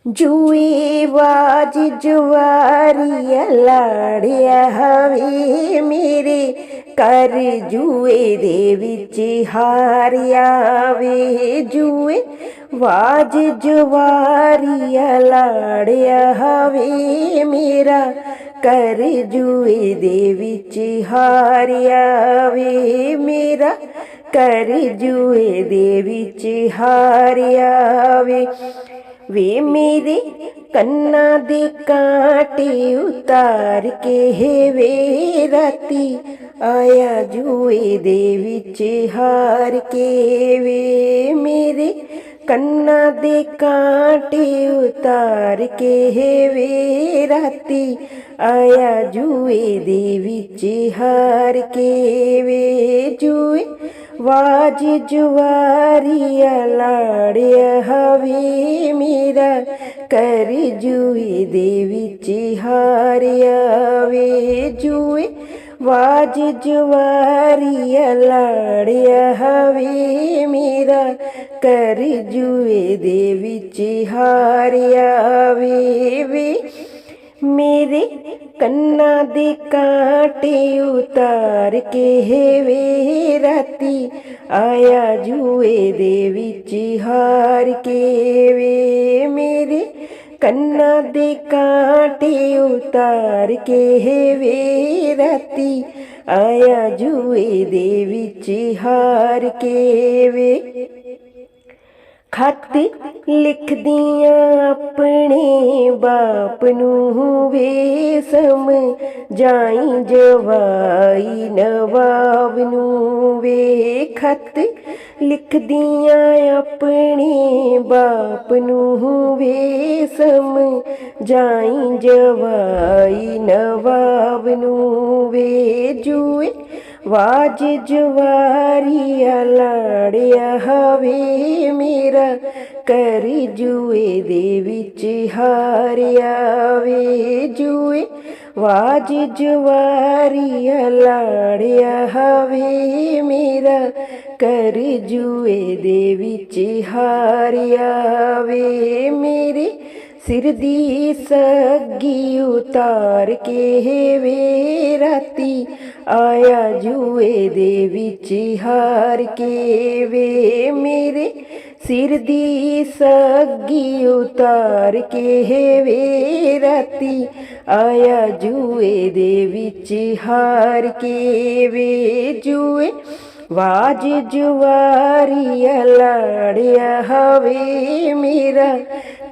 जुए बाज जुआरिया लाड़िया हवे मेरे कर जुए दे विच हारिया वे जुए बाज जुआरिया लाड़िया हवे मेरा कर जुए दे विच हारिया वे मेरा कर जुए दे विच हारिया वे मेरे कन्ना दे कांटे उतार के वे राती आया जुए दे विच हार के वे मेरे कन्ना दे कांटे उतार के वे राती आया जुए दे विच हार के वे जुए वाज जुआरिया लाड़िया हवे मेरा कर जुए दे विच हारिया वे जुए वाज जुआरिया लाड़िया हवे मेरा कर जुए दे विच हारिया वे मेरे कन्ना दे कांटे उतार के वे राती आया जुए दे विच हार के वे मेरे कन्ना दे कांटे उतार के वे राती आया जुए दे विच हार के वे खत लिख दिया अपने बाप नूं वे समझाई जवाई नवाब नूं वे खत लिख दिया अपने बाप नूं वे समझाई जवाई नवाब नूं वे जुए वाज जुआरिया लाड़िया हवे मेरा कर जुए दे विच हारिया वे जुए वाज जुआरिया लाड़िया हवे मेरा कर जुए दे विच हारिया वे मेरे सिर दी सग्गी उतार के वे राती आया जुए दे विच हार के वे मेरे सिर दी सग्गी उतार के वे राती आया जुए दे विच हार के वे जुए वाज जुआरिया लाड़िया हवे मेरा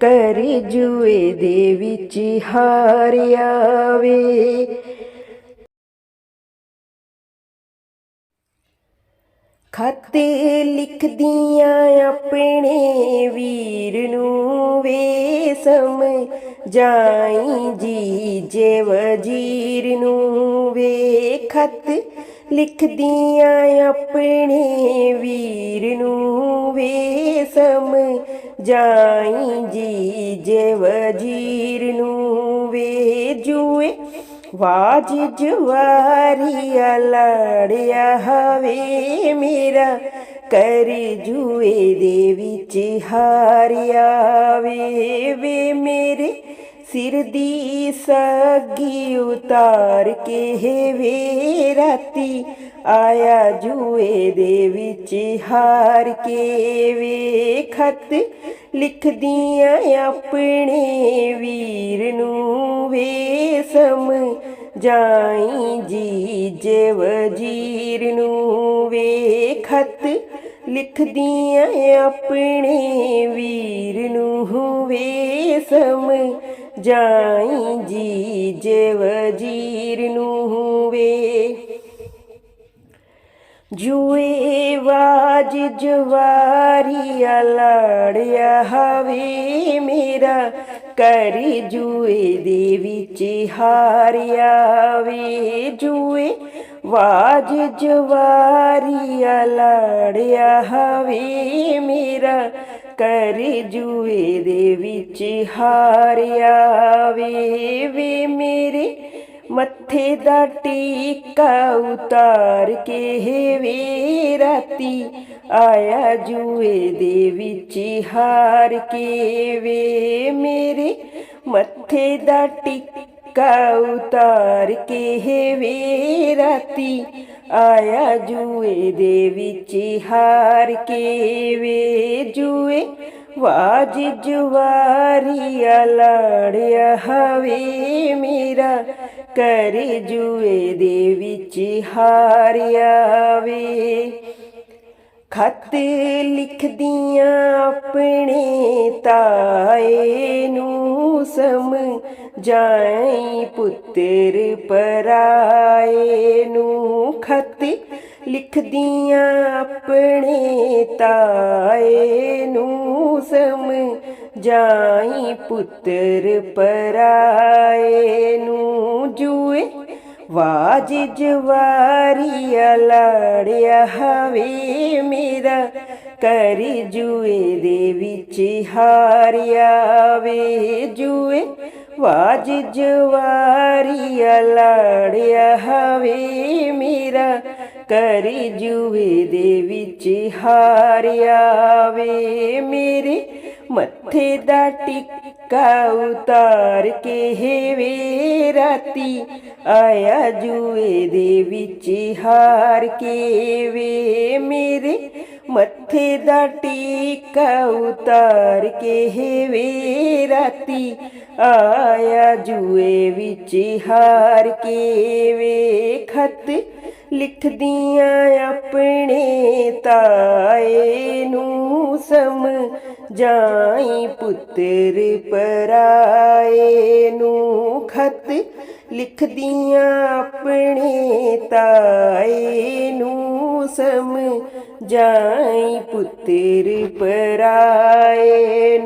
कर जुए दे विच हारिया वे खत लिख दिया अपने वीर नूं वे समझाई जी जे वजीर नूं वे खत लिख दिया अपने वीर नूं वे समझाई जी जे वजीर नूं वे जुए वाज जुआरिया लाड़िया हवे मेरा कर जुए दे विच हारिया वे मेरे सिर दी सग्गी उतार के वे राती आया जुए दे विच हार के वे खत लिख दिया अपने वीर नूं वे समझाई जी जे वजीर नूं वे खत लिख दिया अपने वीर नूं वे समझाई जी जे वजीर नूं वे जुए वाज जुआरिया लाड़िया हवे मेरा कर जुए दे विच हारिया वे जुए वाज जुआरिया लाड़िया हवे मेरा कर जुए दे विच हारिया वे मेरे मत्थे दा टीका उतार के वे राती ਆਇਆ ਜੂਏ ਦੇ ਵਿੱਚ ਹਾਰ ਕੇ ਵੇ ਮੇਰੇ ਮੱਥੇ ਦਾ ਟਿੱਕਾ ਉਤਾਰ ਕੇ ਵੇ ਰਾਤੀ ਆਇਆ ਜੂਏ ਦੇ ਵਿੱਚ ਹਾਰ ਕੇ ਵੇ ਜੂਏ ਵਾਜ ਜਵਾਰੀਆ ਲਾੜਿਆ ਹਵੇ ਮੇਰਾ ਕਰ ਜੂਏ ਦੇ ਵਿੱਚ ਹਾਰਿਆ ਵੇ ਖਤ ਲਿਖਦੀਆਂ ਆਪਣੇ ਤਾਏ ਨੂੰ ਸਮਝਾਈ ਪੁੱਤਰ ਪਰਾਏ ਨੂੰ ਖਤ ਲਿਖਦੀਆਂ ਆਪਣੇ ਤਾਏ ਨੂੰ ਸਮਝਾਈ ਪੁੱਤਰ ਪਰਾਏ ਨੂੰ ਜੂਏ ਵਾਜ ਜਵਾਰੀਆ ਲਾੜਿਆ ਹਵੇ ਮੇਰਾ ਕਰ ਜੂਏ ਦੇ ਵਿੱਚ ਹਾਰਿਆ ਵੇ ਜੂਏ ਵਾਜ ਜਵਾਰੀਆ ਲਾੜਿਆ ਹਵੇ ਮੇਰਾ ਕਰ ਜੂਏ ਦੇ ਵਿੱਚ ਹਾਰਿਆ ਵੇ ਮੇਰੇ ਮੱਥੇ ਦਾ ਟਿੱਕਾ ਉਤਾਰ ਕੇ ਵੇ ਰਾਤੀ ਆਇਆ ਜੂਏ ਦੇ ਵਿੱਚ ਹਾਰ ਕੇ ਵੇ ਮੇਰੇ ਮੱਥੇ ਦਾ ਟਿੱਕਾ ਉਤਾਰ ਕੇ ਵੇ ਰਾਤੀ ਆਇਆ ਜੂਏ ਵਿੱਚ ਹਾਰ ਕੇ ਵੇ ਖਤ ਲਿਖਦੀਆਂ ਆਪਣੇ ਤਾਏ ਨੂੰ ਸਮਝਾਈ ਪੁੱਤਰ ਪਰਾਏ ਨੂੰ ਖਤ ਲਿਖਦੀਆਂ ਆਪਣੇ ਤਾਏ ਨੂੰ ਸਮਝਾਈ ਪੁੱਤਰ ਪਰਾਏ